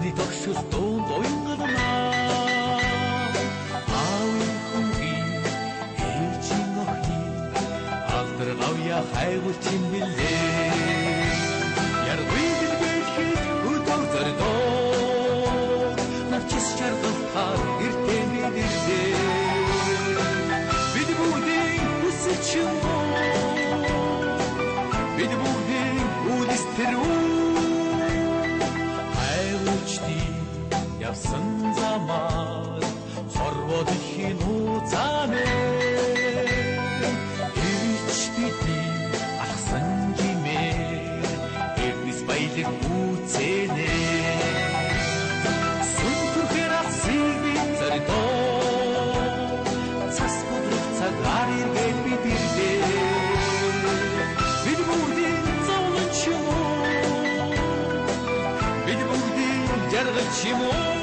Бидний тогшос дуунд уянганаа аавын хүүгийн ээжийн охин алдар гавья хайгуул чимбэлээ яргүй дэлбэлхэд өдөр зордоо навчис чаргалтаар эртээ мэдэрдээ бид бүгдийн хүсэж юм бид бүгдийн үдэс тэрүү явсан замаар хорвоод ихийн уцаанэ ич бидний алхсан жимээр эрдэс баялаг үүцэнэ сүнтүрхээр алсыг бид зордоо цас бодрох цагаар иргээд бид ирлээ бид бүгдийн зовлон ч юм уу бид бүгдийн жаргал ч юм уу